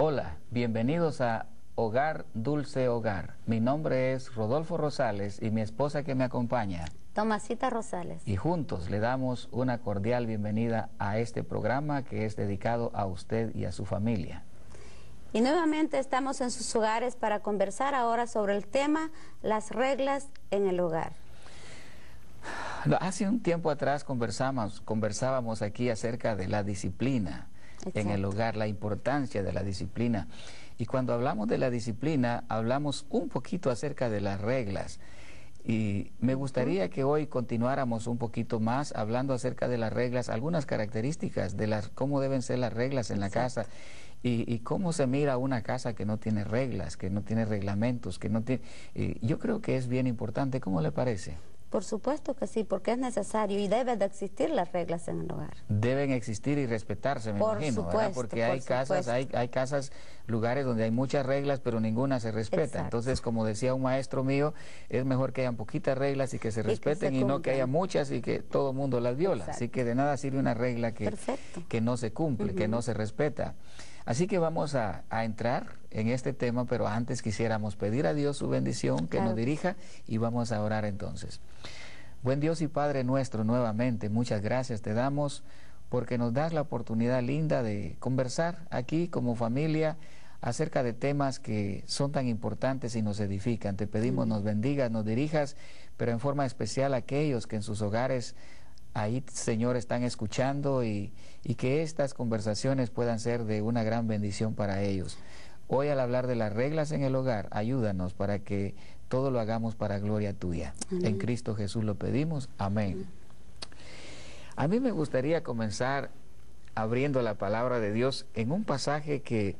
Hola, bienvenidos a Hogar Dulce Hogar. Mi nombre es Rodolfo Rosales y mi esposa que me acompaña, Tomasita Rosales. y juntos le damos una cordial bienvenida a este programa que es dedicado a usted y a su familia. Y nuevamente estamos en sus hogares para conversar ahora sobre el tema las reglas en el hogar. Hace un tiempo atrás conversábamos aquí acerca de la disciplina en el hogar, la importancia de la disciplina. Y cuando hablamos de la disciplina, hablamos un poquito acerca de las reglas. Y me gustaría que hoy continuáramos un poquito más hablando acerca de las reglas, algunas características de cómo deben ser las reglas en la casa y cómo se mira una casa que no tiene reglas, que no tiene reglamentos, que no tiene... yo creo que es bien importante. ¿Cómo le parece? Por supuesto que sí, porque es necesario y deben de existir las reglas en el hogar. Deben existir y respetarse, me imagino, ¿verdad? Porque hay casas, lugares donde hay muchas reglas, pero ninguna se respeta. Exacto. Entonces, como decía un maestro mío, es mejor que hayan poquitas reglas y que se respeten y no que haya muchas y que todo el mundo las viola. Exacto. Así que de nada sirve una regla que no se cumple, que no se respeta. Así que vamos a entrar en este tema, pero antes quisiéramos pedir a Dios su bendición, que nos dirija, y vamos a orar entonces. Buen Dios y Padre nuestro, nuevamente, muchas gracias te damos porque nos das la oportunidad linda de conversar aquí como familia acerca de temas que son tan importantes y nos edifican. Te pedimos nos bendigas, nos dirijas, pero en forma especial a aquellos que en sus hogares ahí, Señor, están escuchando y que estas conversaciones puedan ser de una gran bendición para ellos. Hoy, al hablar de las reglas en el hogar, ayúdanos para que todo lo hagamos para gloria tuya. Amén. En Cristo Jesús lo pedimos. Amén. A mí me gustaría comenzar abriendo la palabra de Dios en un pasaje que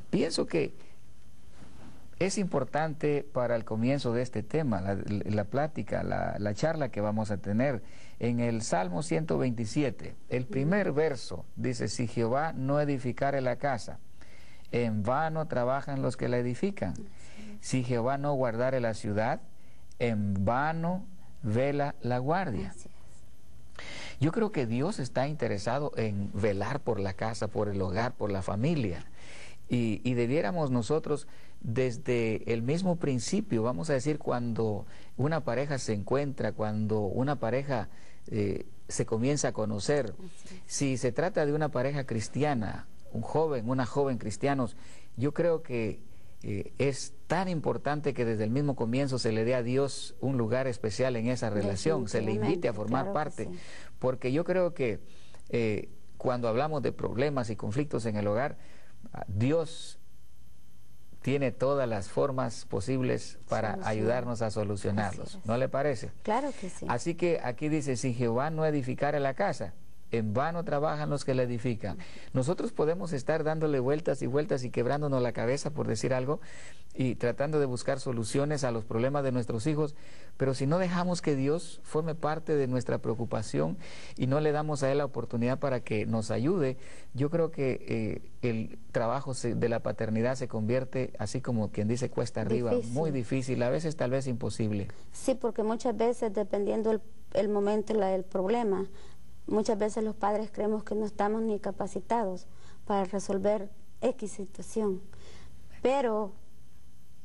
pienso que es importante para el comienzo de este tema, la plática, la charla que vamos a tener. En el Salmo 127, el primer verso dice: si Jehová no edificare la casa, en vano trabajan los que la edifican. Si Jehová no guardare la ciudad, en vano vela la guardia. Yo creo que Dios está interesado en velar por la casa, por el hogar, por la familia. Y debiéramos nosotros desde el mismo principio, vamos a decir, cuando una pareja se encuentra, cuando una pareja se comienza a conocer, si se trata de una pareja cristiana, un joven, una joven cristianos, yo creo que es tan importante que desde el mismo comienzo se le dé a Dios un lugar especial en esa relación, se le invite a formar parte, porque yo creo que cuando hablamos de problemas y conflictos en el hogar, Dios tiene todas las formas posibles para ayudarnos a solucionarlos. ¿No le parece? Claro que sí. Así que aquí dice: si Jehová no edificare la casa, en vano trabajan los que la edifican. Nosotros podemos estar dándole vueltas y vueltas y quebrándonos la cabeza, por decir algo, y tratando de buscar soluciones a los problemas de nuestros hijos, pero si no dejamos que Dios forme parte de nuestra preocupación y no le damos a Él la oportunidad para que nos ayude, yo creo que el trabajo de la paternidad se convierte, así como quien dice, cuesta arriba, muy difícil, a veces tal vez imposible. Sí, porque muchas veces, dependiendo el momento, el problema, muchas veces los padres creemos que no estamos ni capacitados para resolver X situación. Pero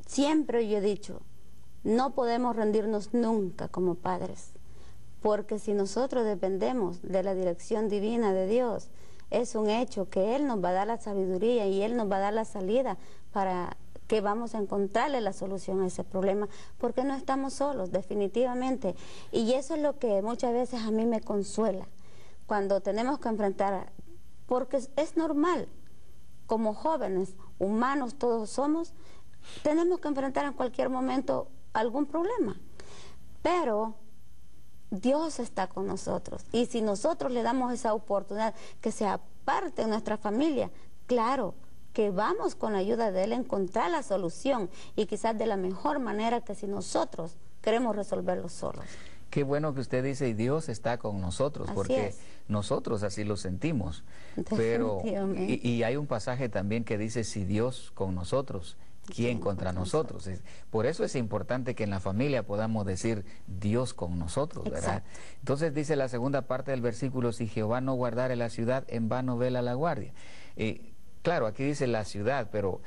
siempre yo he dicho, no podemos rendirnos nunca como padres, porque si nosotros dependemos de la dirección divina de Dios, es un hecho que Él nos va a dar la sabiduría y Él nos va a dar la salida para que vamos a encontrarle la solución a ese problema, porque no estamos solos, definitivamente. Y eso es lo que muchas veces a mí me consuela, cuando tenemos que enfrentar, porque es normal, como jóvenes, humanos todos somos, tenemos que enfrentar en cualquier momento algún problema, pero Dios está con nosotros, y si nosotros le damos esa oportunidad que sea parte de nuestra familia, claro que vamos con la ayuda de Él a encontrar la solución, y quizás de la mejor manera que si nosotros queremos resolverlo solos. Qué bueno que usted dice, y Dios está con nosotros, porque nosotros así lo sentimos. Pero y hay un pasaje también que dice: si Dios con nosotros, ¿quién contra nosotros? Por eso es importante que en la familia podamos decir Dios con nosotros, ¿verdad? Entonces dice la segunda parte del versículo: si Jehová no guardare la ciudad, en vano vela la guardia. claro, aquí dice la ciudad, pero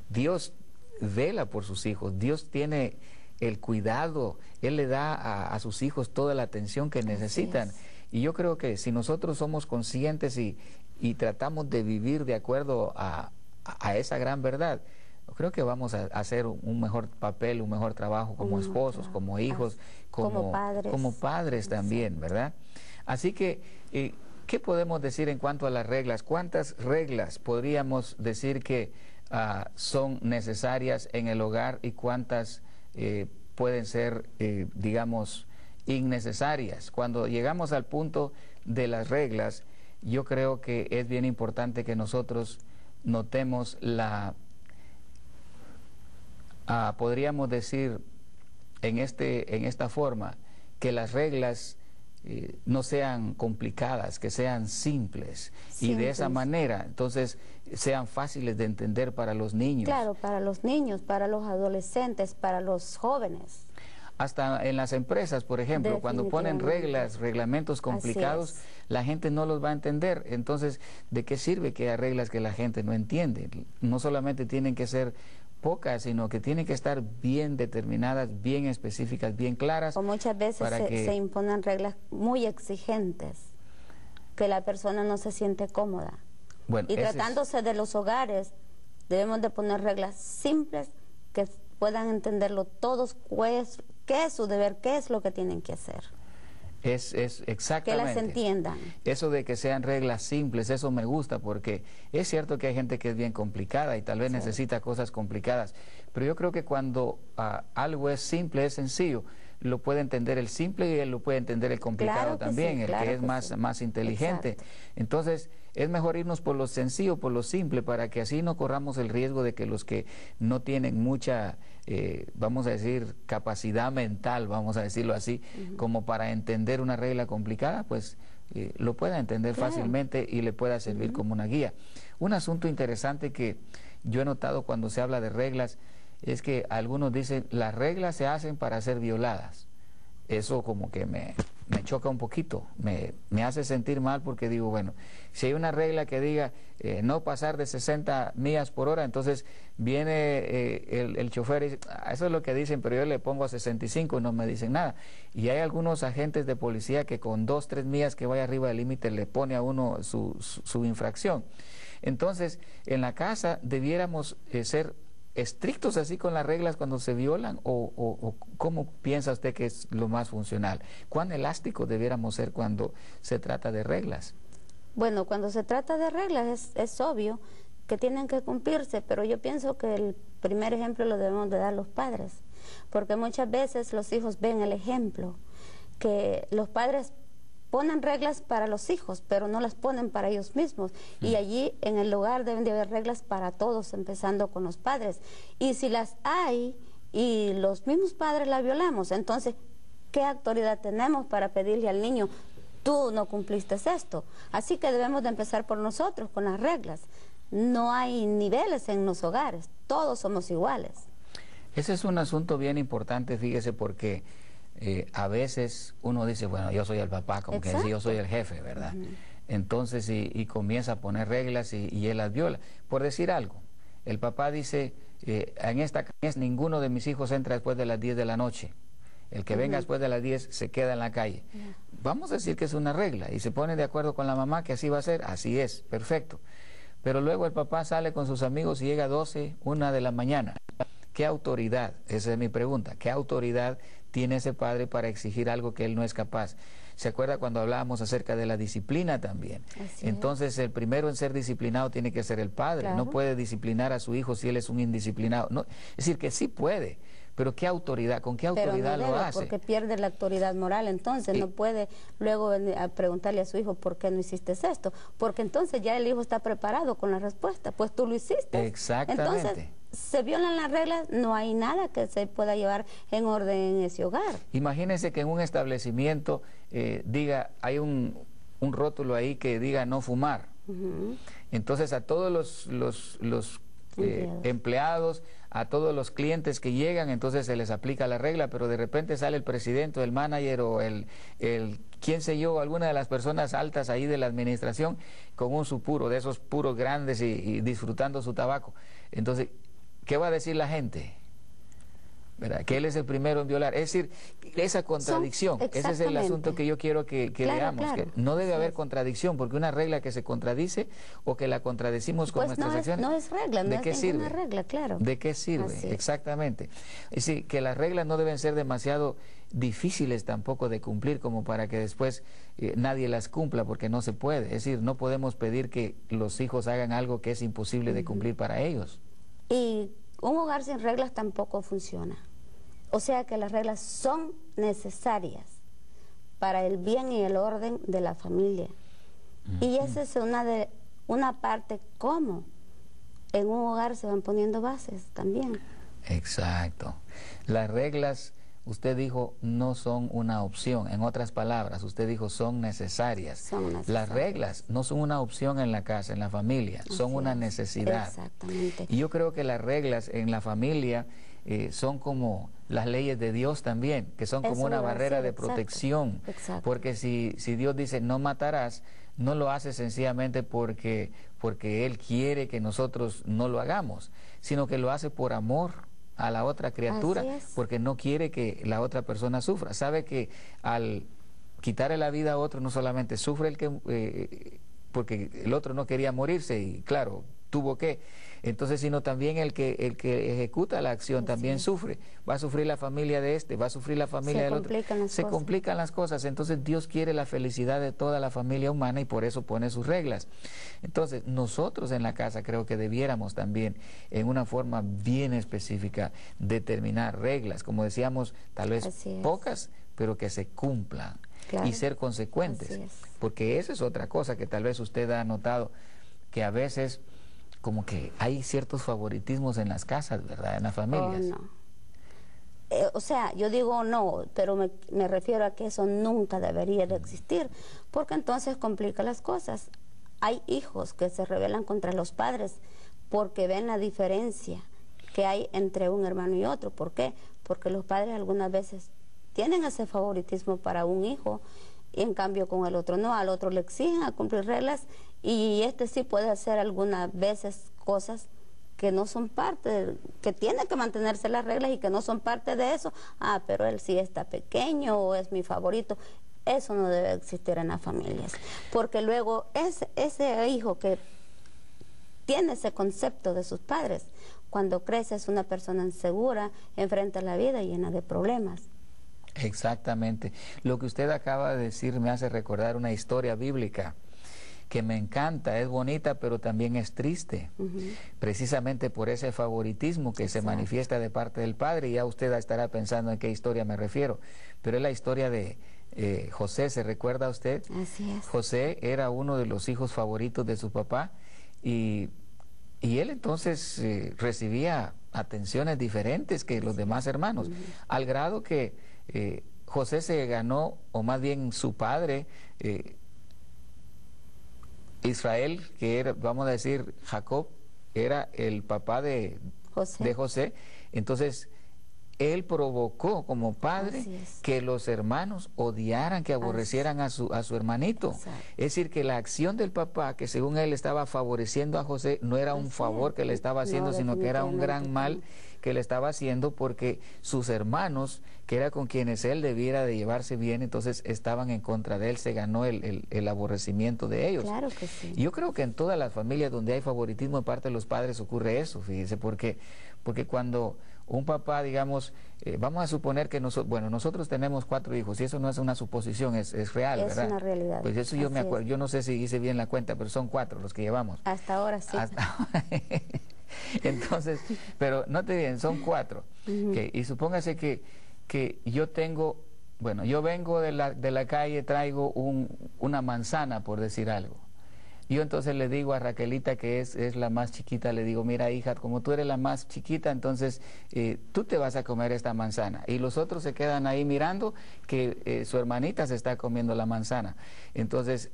Dios vela por sus hijos, Dios tiene el cuidado, Él le da a sus hijos toda la atención que necesitan. Y yo creo que si nosotros somos conscientes y tratamos de vivir de acuerdo a esa gran verdad, creo que vamos a hacer un mejor papel, un mejor trabajo como esposos, como hijos, como padres también, ¿verdad? Así que, ¿qué podemos decir en cuanto a las reglas? ¿Cuántas reglas podríamos decir que son necesarias en el hogar y cuántas pueden ser, digamos, innecesarias? Cuando llegamos al punto de las reglas, yo creo que es bien importante que nosotros notemos podríamos decir en esta forma, que las reglas no sean complicadas, que sean simples, y de esa manera, entonces, sean fáciles de entender para los niños. Claro, para los niños, para los adolescentes, para los jóvenes. Hasta en las empresas, por ejemplo, cuando ponen reglamentos complicados, la gente no los va a entender. Entonces, ¿de qué sirve que haya reglas que la gente no entiende? No solamente tienen que ser pocas, sino que tienen que estar bien determinadas, bien específicas, bien claras. O muchas veces se imponen reglas muy exigentes, que la persona no se siente cómoda. Bueno, y tratándose de los hogares, debemos de poner reglas simples que puedan entenderlo todos, qué es su deber, qué es lo que tienen que hacer. Es exactamente. Que las entiendan. Eso de que sean reglas simples, eso me gusta, porque es cierto que hay gente que es bien complicada y tal vez necesita cosas complicadas, pero yo creo que cuando algo es simple, es sencillo, lo puede entender el simple y él lo puede entender el complicado también, el que es más inteligente. Exacto. Entonces, es mejor irnos por lo sencillo, por lo simple, para que así no corramos el riesgo de que los que no tienen mucha, vamos a decir, capacidad mental, vamos a decirlo así, como para entender una regla complicada, pues lo pueda entender fácilmente y le pueda servir como una guía. Un asunto interesante que yo he notado cuando se habla de reglas es que algunos dicen, las reglas se hacen para ser violadas. Eso como que me choca un poquito, me hace sentir mal, porque digo, bueno, si hay una regla que diga no pasar de 60 millas por hora, entonces viene el chofer y dice, eso es lo que dicen, pero yo le pongo a 65 y no me dicen nada. Y hay algunos agentes de policía que con 2, 3 millas que vaya arriba del límite le pone a uno su infracción. Entonces, en la casa debiéramos ser estrictos así con las reglas cuando se violan, o ¿cómo piensa usted que es lo más funcional? ¿Cuán elásticos debiéramos ser cuando se trata de reglas? Bueno, cuando se trata de reglas es obvio que tienen que cumplirse, pero yo pienso que el primer ejemplo lo debemos de dar los padres, porque muchas veces los hijos ven el ejemplo, que los padres ponen reglas para los hijos, pero no las ponen para ellos mismos. Y allí en el hogar deben de haber reglas para todos, empezando con los padres. Y si las hay y los mismos padres las violamos, entonces, ¿qué autoridad tenemos para pedirle al niño, tú no cumpliste esto? Así que debemos de empezar por nosotros, con las reglas. No hay niveles en los hogares, todos somos iguales. Ese es un asunto bien importante, fíjese, porque a veces uno dice, bueno, yo soy el papá, como que yo soy el jefe, ¿verdad? Entonces, y comienza a poner reglas y él las viola. Por decir algo, el papá dice, en esta calle ninguno de mis hijos entra después de las 10 de la noche. El que venga después de las 10 se queda en la calle. Vamos a decir que es una regla y se pone de acuerdo con la mamá que así va a ser, así es, perfecto. Pero luego el papá sale con sus amigos y llega a 12, 1 de la mañana. ¿Qué autoridad? Esa es mi pregunta. ¿Qué autoridad tiene ese padre para exigir algo que él no es capaz? ¿Se acuerda cuando hablábamos acerca de la disciplina también? Entonces, el primero en ser disciplinado tiene que ser el padre. Claro. No puede disciplinar a su hijo si él es un indisciplinado. No, es decir, que sí puede, pero ¿qué autoridad? ¿Con qué autoridad lo hace? Porque pierde la autoridad moral, entonces no puede luego a preguntarle a su hijo, ¿por qué no hiciste esto? Porque entonces ya el hijo está preparado con la respuesta, pues tú lo hiciste. Exactamente. Entonces, se violan las reglas, no hay nada que se pueda llevar en orden en ese hogar. Imagínense que en un establecimiento hay un rótulo ahí que diga no fumar. Entonces a todos los empleados, a todos los clientes que llegan, entonces se les aplica la regla, pero de repente sale el presidente o el manager o el quién sé yo, alguna de las personas altas ahí de la administración con un supuro, de esos puros grandes y disfrutando su tabaco. Entonces, ¿qué va a decir la gente? ¿Verdad? Que él es el primero en violar. Es decir, esa contradicción, ese es el asunto que yo quiero que veamos. Claro. Que no debe haber contradicción, porque una regla que se contradice o que la contradecimos con nuestras acciones. No es regla, ¿de qué sirve? Regla, claro. ¿De qué sirve? Exactamente. Es decir, que las reglas no deben ser demasiado difíciles tampoco de cumplir como para que después nadie las cumpla, porque no se puede. Es decir, no podemos pedir que los hijos hagan algo que es imposible de cumplir para ellos. Y un hogar sin reglas tampoco funciona. O sea que las reglas son necesarias para el bien y el orden de la familia. Y esa es una parte como en un hogar se van poniendo bases también. Exacto. Las reglas, usted dijo, no son una opción. En otras palabras, usted dijo, son necesarias. Son necesarias. Las reglas no son una opción en la casa, en la familia, son una necesidad. Exactamente. Y yo creo que las reglas en la familia son como las leyes de Dios también, que son como una barrera de protección. Exacto. Porque si Dios dice no matarás, no lo hace sencillamente porque Él quiere que nosotros no lo hagamos, sino que lo hace por amor a la otra criatura, porque no quiere que la otra persona sufra. Sabe que al quitarle la vida a otro no solamente sufre el que porque el otro no quería morirse y claro, tuvo que, entonces sino también el que ejecuta la acción también sufre. Va a sufrir la familia de este, va a sufrir la familia del otro. Se complican las cosas. Entonces Dios quiere la felicidad de toda la familia humana y por eso pone sus reglas. Entonces nosotros en la casa creo que debiéramos también en una forma bien específica determinar reglas, como decíamos, tal vez pocas, pero que se cumplan. Claro. Y ser consecuentes, porque esa es otra cosa que tal vez usted ha notado, que a veces como que hay ciertos favoritismos en las casas, ¿verdad? En las familias. Oh, no. O sea, yo digo no, pero me refiero a que eso nunca debería de existir, porque entonces complica las cosas. Hay hijos que se rebelan contra los padres porque ven la diferencia que hay entre un hermano y otro. ¿Por qué? Porque los padres algunas veces tienen ese favoritismo para un hijo y en cambio con el otro no, al otro le exigen a cumplir reglas y este sí puede hacer algunas veces cosas que no son parte, que tiene que mantenerse las reglas y que no son parte de eso. Ah, pero él sí está pequeño o es mi favorito. Eso no debe existir en las familias, porque luego ese hijo que tiene ese concepto de sus padres, cuando crece es una persona insegura, enfrenta la vida llena de problemas. Exactamente. Lo que usted acaba de decir me hace recordar una historia bíblica que me encanta, es bonita, pero también es triste, precisamente por ese favoritismo que se manifiesta de parte del padre, y ya usted estará pensando en qué historia me refiero, pero es la historia de José, ¿se recuerda usted? Así es. José era uno de los hijos favoritos de su papá, y él entonces recibía atenciones diferentes que los demás hermanos, al grado que José se ganó, o más bien su padre, Israel, que era, vamos a decir, Jacob, era el papá de José. Entonces, él provocó como padre que los hermanos odiaran, que aborrecieran a su hermanito. Es decir, que la acción del papá, que según él estaba favoreciendo a José, no era un favor que le estaba haciendo, sino que era un gran mal que le estaba haciendo, porque sus hermanos, que era con quienes él debiera de llevarse bien, entonces estaban en contra de él, se ganó el aborrecimiento de ellos. Claro que sí. Y yo creo que en todas las familias donde hay favoritismo de parte de los padres ocurre eso, fíjese, porque cuando un papá, digamos, vamos a suponer que nosotros tenemos 4 hijos, y eso no es una suposición, es real, ¿verdad? Es una realidad. Pues eso yo me acuerdo, yo no sé si hice bien la cuenta, pero son 4 los que llevamos. Hasta ahora sí. Hasta ahora. Entonces, pero note bien, son 4. Y supóngase que yo tengo, bueno, yo vengo de la calle, traigo una manzana, por decir algo. Yo entonces le digo a Raquelita, que es la más chiquita, le digo, mira hija, como tú eres la más chiquita, entonces tú te vas a comer esta manzana. Y los otros se quedan ahí mirando que su hermanita se está comiendo la manzana. Entonces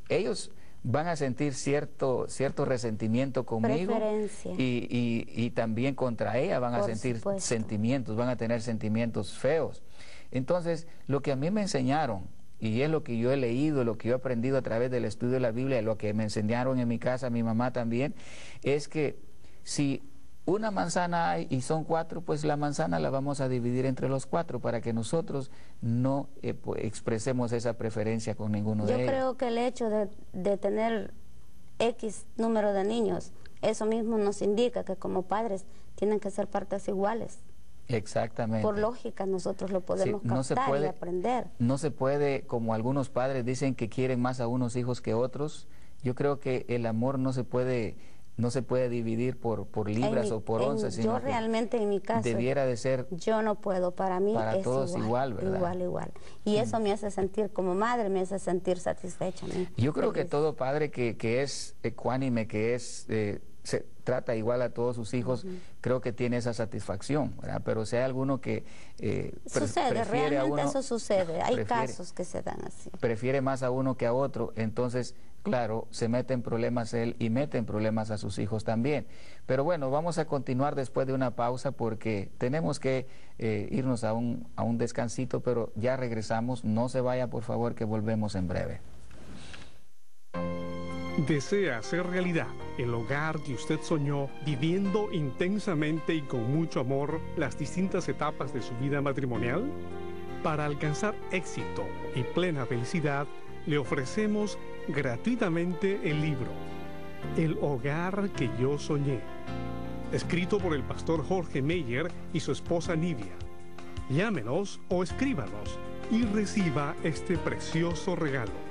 ellos van a sentir cierto resentimiento conmigo y también contra ella van a sentir sentimientos, van a tener sentimientos feos. Entonces, lo que a mí me enseñaron, y es lo que yo he leído, lo que yo he aprendido a través del estudio de la Biblia, lo que me enseñaron en mi casa, mi mamá también, es que si una manzana hay y son 4, pues la manzana la vamos a dividir entre los 4 para que nosotros no expresemos esa preferencia con ninguno de ellos. Yo creo que el hecho de tener X número de niños, eso mismo nos indica que como padres tienen que ser partes iguales. Exactamente. Por lógica nosotros lo podemos captar y aprender. No se puede, como algunos padres dicen que quieren más a unos hijos que otros. Yo creo que el amor no se puede dividir por libras o por onzas, sino yo realmente en mi caso debiera de ser, yo no puedo, para mí es todos igual, ¿verdad? Igual. Y eso me hace sentir, como madre, me hace sentir satisfecha. Yo creo que todo padre que es ecuánime, que se trata igual a todos sus hijos, creo que tiene esa satisfacción, ¿verdad? Pero si hay alguno que sucede, realmente eso sucede, hay casos que se dan así. Prefiere más a uno que a otro, entonces, claro, se mete en problemas él y mete en problemas a sus hijos también. Pero bueno, vamos a continuar después de una pausa porque tenemos que irnos a un descansito, pero ya regresamos. No se vaya, por favor, que volvemos en breve. ¿Desea hacer realidad el hogar que usted soñó, viviendo intensamente y con mucho amor las distintas etapas de su vida matrimonial? Para alcanzar éxito y plena felicidad, le ofrecemos gratuitamente el libro El hogar que yo soñé, escrito por el pastor Jorge Meyer y su esposa Nidia. Llámenos o escríbanos y reciba este precioso regalo.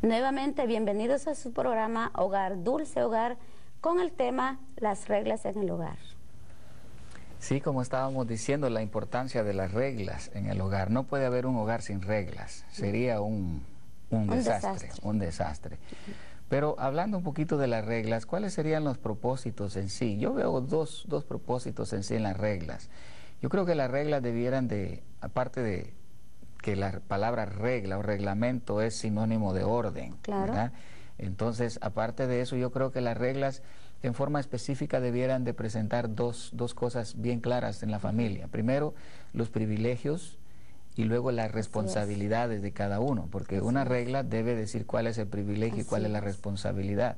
Nuevamente, bienvenidos a su programa Hogar, Dulce Hogar, con el tema Las reglas en el hogar. Sí, como estábamos diciendo, la importancia de las reglas en el hogar. No puede haber un hogar sin reglas, sería un desastre. Pero hablando un poquito de las reglas, ¿cuáles serían los propósitos en sí? Yo veo dos propósitos en sí en las reglas. Yo creo que las reglas debieran de, aparte de que la palabra regla o reglamento es sinónimo de orden, claro, ¿verdad? Entonces, aparte de eso, yo creo que las reglas en forma específica debieran de presentar dos cosas bien claras en la familia. Primero, los privilegios y luego las responsabilidades de cada uno, porque una regla debe decir cuál es el privilegio y cuál es la responsabilidad.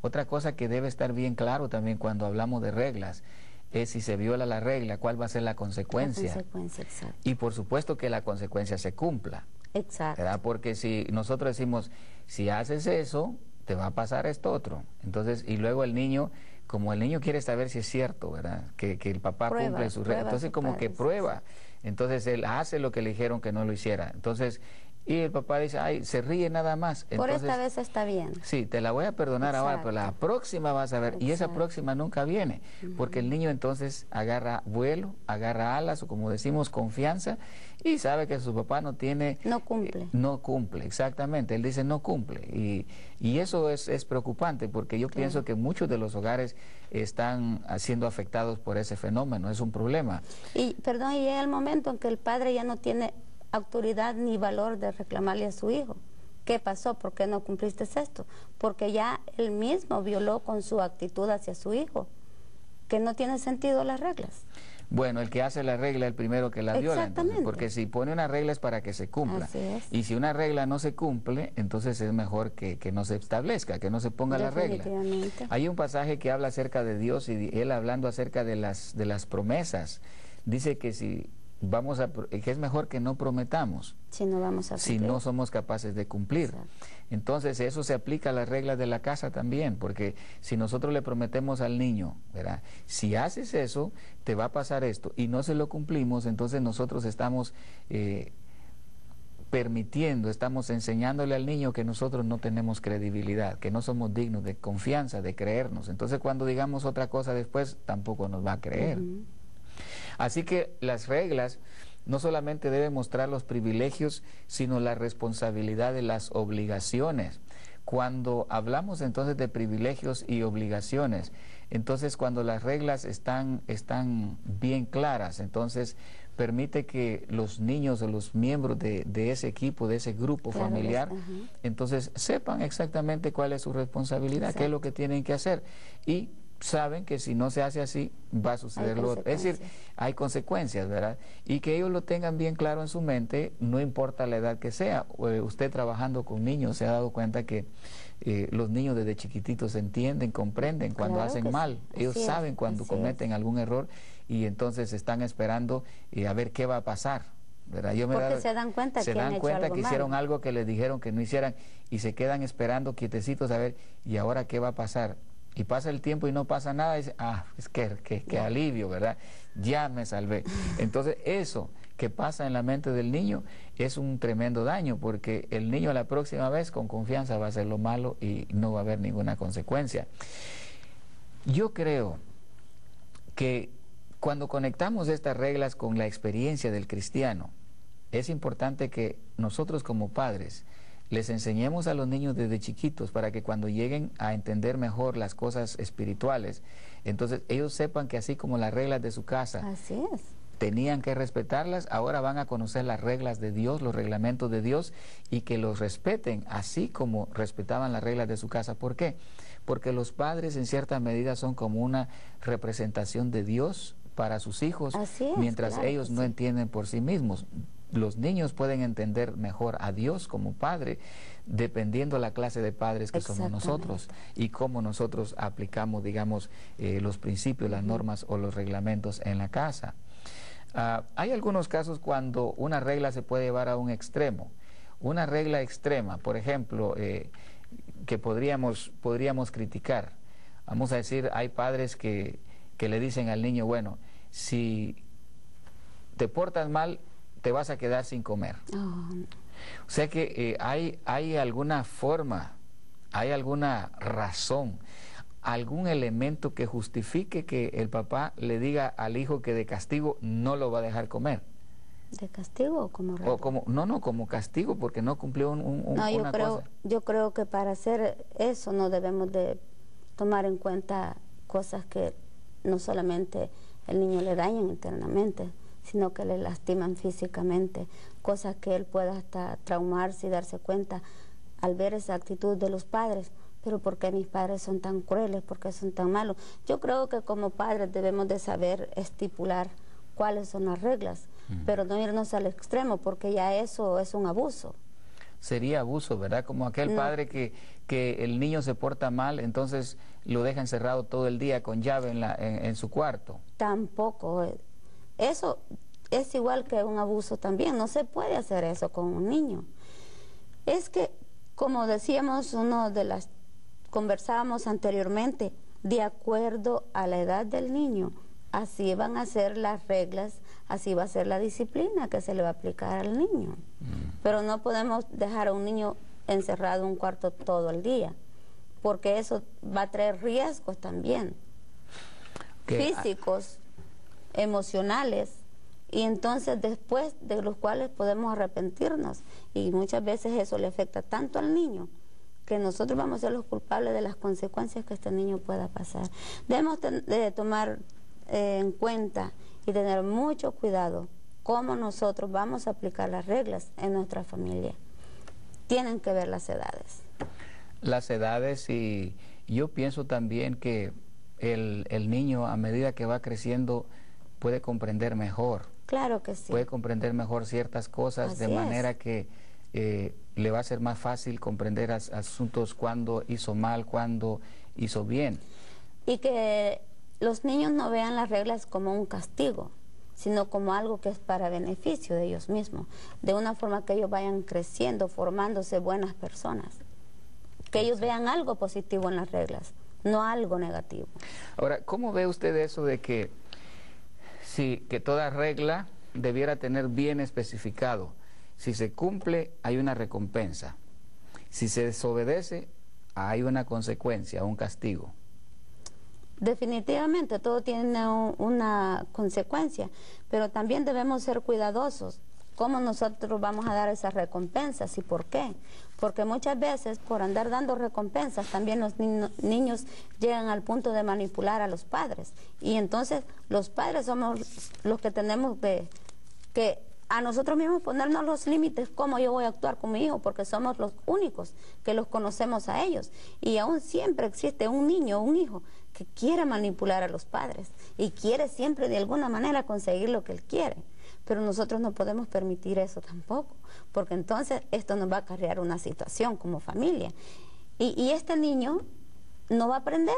Otra cosa que debe estar bien claro también cuando hablamos de reglas es si se viola la regla, cuál va a ser la consecuencia. Exacto. Y por supuesto que la consecuencia se cumpla. Exacto. ¿Verdad? Porque si nosotros decimos, si haces eso, te va a pasar esto otro. Entonces, y luego el niño, como el niño quiere saber si es cierto, ¿verdad? Que el papá cumple sus reglas. Entonces, como que prueba. Entonces, él hace lo que le dijeron que no lo hiciera. Entonces, y el papá dice, ay, se ríe nada más. Entonces, por esta vez está bien. Sí, te la voy a perdonar ahora, pero la próxima vas a ver. Y esa próxima nunca viene, porque el niño entonces agarra vuelo, agarra alas, o como decimos, confianza, y sabe que su papá no tiene... No cumple. No cumple, exactamente. Él dice no cumple. Y eso es preocupante, porque yo pienso que muchos de los hogares están siendo afectados por ese fenómeno. Es un problema. Y, perdón, y llega el momento en que el padre ya no tiene autoridad ni valor de reclamarle a su hijo. ¿Qué pasó? ¿Por qué no cumpliste esto? Porque ya él mismo violó con su actitud hacia su hijo, que no tiene sentido las reglas. Bueno, el que hace la regla es el primero que la viola, entonces, porque si pone una regla es para que se cumpla. Así es. Y si una regla no se cumple, entonces es mejor que no se establezca, que no se ponga la regla. Hay un pasaje que habla acerca de Dios y él hablando acerca de las promesas. Dice que que es mejor que no prometamos si no somos capaces de cumplir. Exacto. Entonces eso se aplica a las reglas de la casa también, porque si nosotros le prometemos al niño, ¿verdad? Si haces eso, te va a pasar esto, y no se lo cumplimos, entonces nosotros estamos estamos enseñándole al niño que nosotros no tenemos credibilidad, que no somos dignos de confianza, de creernos. Entonces cuando digamos otra cosa después, tampoco nos va a creer. Así que las reglas no solamente deben mostrar los privilegios, sino la responsabilidad de las obligaciones. Cuando hablamos entonces de privilegios y obligaciones, entonces cuando las reglas están bien claras, entonces permite que los niños o los miembros de ese equipo, de ese grupo familiar, entonces sepan exactamente cuál es su responsabilidad, qué es lo que tienen que hacer, y saben que si no se hace así, va a suceder lo otro. Es decir, hay consecuencias, ¿verdad? Y que ellos lo tengan bien claro en su mente, no importa la edad que sea. Usted trabajando con niños se ha dado cuenta que los niños desde chiquititos entienden, comprenden cuando hacen mal. Ellos saben cuando cometen algún error y entonces están esperando a ver qué va a pasar, ¿verdad? Porque se dan cuenta que hicieron algo que les dijeron que no hicieran y se quedan esperando quietecitos a ver, ¿y ahora qué va a pasar? Y pasa el tiempo y no pasa nada, y dice, es que alivio, ¿verdad? Ya me salvé. Entonces eso que pasa en la mente del niño es un tremendo daño, porque el niño la próxima vez con confianza va a hacer lo malo y no va a haber ninguna consecuencia. Yo creo que cuando conectamos estas reglas con la experiencia del cristiano, es importante que nosotros como padres les enseñemos a los niños desde chiquitos para que cuando lleguen a entender mejor las cosas espirituales, entonces ellos sepan que así como las reglas de su casa tenían que respetarlas, ahora van a conocer las reglas de Dios, los reglamentos de Dios, y que los respeten así como respetaban las reglas de su casa. ¿Por qué? Porque los padres en cierta medida son como una representación de Dios para sus hijos, mientras ellos no entienden por sí mismos. Los niños pueden entender mejor a Dios como Padre dependiendo la clase de padres que somos nosotros y cómo nosotros aplicamos, digamos, los principios, las normas o los reglamentos en la casa. Hay algunos casos cuando una regla se puede llevar a un extremo. Una regla extrema, por ejemplo, que podríamos criticar. Vamos a decir, hay padres que le dicen al niño, bueno, si te portas mal, te vas a quedar sin comer. O sea que hay alguna forma, hay alguna razón, algún elemento que justifique que el papá le diga al hijo que de castigo no lo va a dejar comer. ¿De castigo o como regla? No, como castigo, porque no cumplió una cosa. Yo creo que para hacer eso no debemos de tomar en cuenta cosas que no solamente el niño le dañan internamente, sino que le lastiman físicamente, cosas que él pueda hasta traumarse y darse cuenta al ver esa actitud de los padres. Pero ¿por qué mis padres son tan crueles? ¿Por qué son tan malos? Yo creo que como padres debemos de saber estipular cuáles son las reglas, pero no irnos al extremo, porque ya eso es un abuso. Sería abuso, ¿verdad? Como aquel padre que el niño se porta mal, entonces lo deja encerrado todo el día con llave en su cuarto. Tampoco. Eso es igual que un abuso también. No se puede hacer eso con un niño. Es que, como decíamos, conversábamos anteriormente, de acuerdo a la edad del niño, así van a ser las reglas, así va a ser la disciplina que se le va a aplicar al niño. Pero no podemos dejar a un niño encerrado en un cuarto todo el día, porque eso va a traer riesgos también, físicos, emocionales, y entonces después de los cuales podemos arrepentirnos, y muchas veces eso le afecta tanto al niño que nosotros vamos a ser los culpables de las consecuencias que este niño pueda pasar. Debemos de tomar en cuenta y tener mucho cuidado cómo nosotros vamos a aplicar las reglas en nuestra familia. Tienen que ver las edades. Las edades, y yo pienso también que el niño, a medida que va creciendo, puede comprender mejor. Claro que sí. Puede comprender mejor ciertas cosas, de manera que le va a ser más fácil comprender asuntos cuando hizo mal, cuando hizo bien. Y que los niños no vean las reglas como un castigo, sino como algo que es para beneficio de ellos mismos, de una forma que ellos vayan creciendo, formándose buenas personas. Que ellos vean algo positivo en las reglas, no algo negativo. Ahora, ¿cómo ve usted eso de que que toda regla debiera tener bien especificado? Si se cumple, hay una recompensa. Si se desobedece, hay una consecuencia, un castigo. Definitivamente, todo tiene una consecuencia, pero también debemos ser cuidadosos. ¿Cómo nosotros vamos a dar esas recompensas y por qué? Porque muchas veces, por andar dando recompensas, también los niños llegan al punto de manipular a los padres. Y entonces los padres somos los que tenemos que a nosotros mismos ponernos los límites, cómo yo voy a actuar con mi hijo, porque somos los únicos que los conocemos a ellos. Y aún siempre existe un niño o un hijo que quiere manipular a los padres y quiere siempre de alguna manera conseguir lo que él quiere. Pero nosotros no podemos permitir eso tampoco, porque entonces esto nos va a acarrear una situación como familia. Y este niño no va a aprender.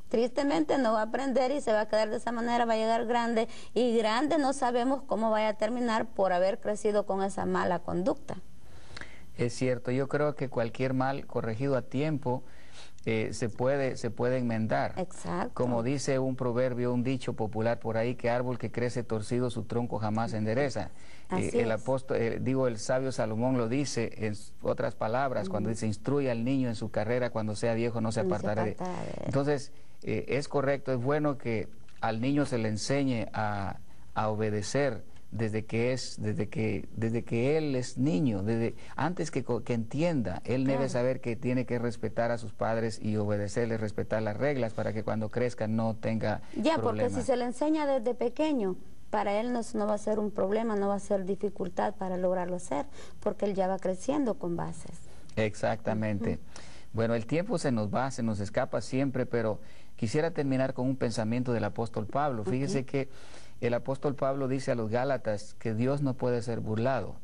Tristemente no va a aprender y se va a quedar de esa manera, va a llegar grande, y grande no sabemos cómo vaya a terminar por haber crecido con esa mala conducta. Es cierto, yo creo que cualquier mal corregido a tiempo se puede enmendar. Exacto. Como dice un proverbio, un dicho popular por ahí, que árbol que crece torcido su tronco jamás se endereza. El sabio Salomón lo dice en otras palabras, cuando dice, instruye al niño en su carrera, cuando sea viejo no se apartará de él. Entonces, es correcto, es bueno que al niño se le enseñe a obedecer desde que él es niño, antes que entienda. Él debe saber que tiene que respetar a sus padres y obedecerles, respetar las reglas, para que cuando crezca no tenga problemas. Porque si se le enseña desde pequeño, para él no va a ser un problema, no va a ser dificultad para lograrlo hacer, porque él ya va creciendo con bases. Exactamente. Bueno, el tiempo se nos va, se nos escapa siempre, pero quisiera terminar con un pensamiento del apóstol Pablo. Fíjese que el apóstol Pablo dice a los Gálatas que Dios no puede ser burlado.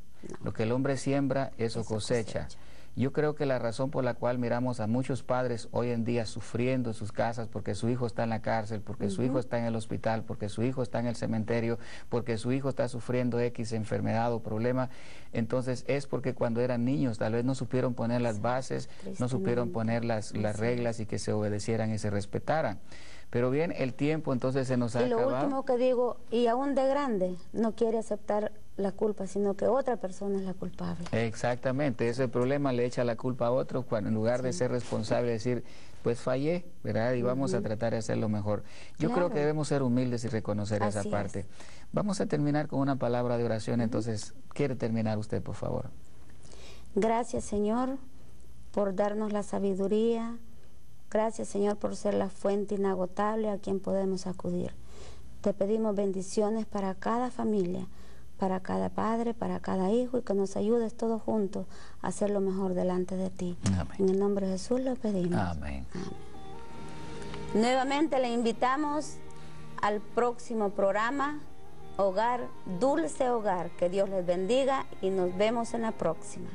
Lo que el hombre siembra, eso cosecha. Yo creo que la razón por la cual miramos a muchos padres hoy en día sufriendo en sus casas, porque su hijo está en la cárcel, porque su hijo está en el hospital, porque su hijo está en el cementerio, porque su hijo está sufriendo X enfermedad o problema, entonces es porque cuando eran niños tal vez no supieron poner las bases, no supieron poner las reglas y que se obedecieran y se respetaran. Pero bien, el tiempo entonces se nos ha acabado. Y lo último que digo, y aún de grande, no quiere aceptar la culpa, sino que otra persona es la culpable. Exactamente, ese problema le echa la culpa a otro, cuando en lugar de ser responsable, decir, pues fallé, ¿verdad? Y vamos a tratar de hacerlo mejor. Yo creo que debemos ser humildes y reconocer esa parte. Vamos a terminar con una palabra de oración, entonces, ¿quiere terminar usted, por favor? Gracias, Señor, por darnos la sabiduría. Gracias, Señor, por ser la fuente inagotable a quien podemos acudir. Te pedimos bendiciones para cada familia, para cada padre, para cada hijo, y que nos ayudes todos juntos a hacer lo mejor delante de ti. Amén. En el nombre de Jesús lo pedimos. Amén. Amén. Nuevamente le invitamos al próximo programa, Hogar, Dulce Hogar. Que Dios les bendiga y nos vemos en la próxima.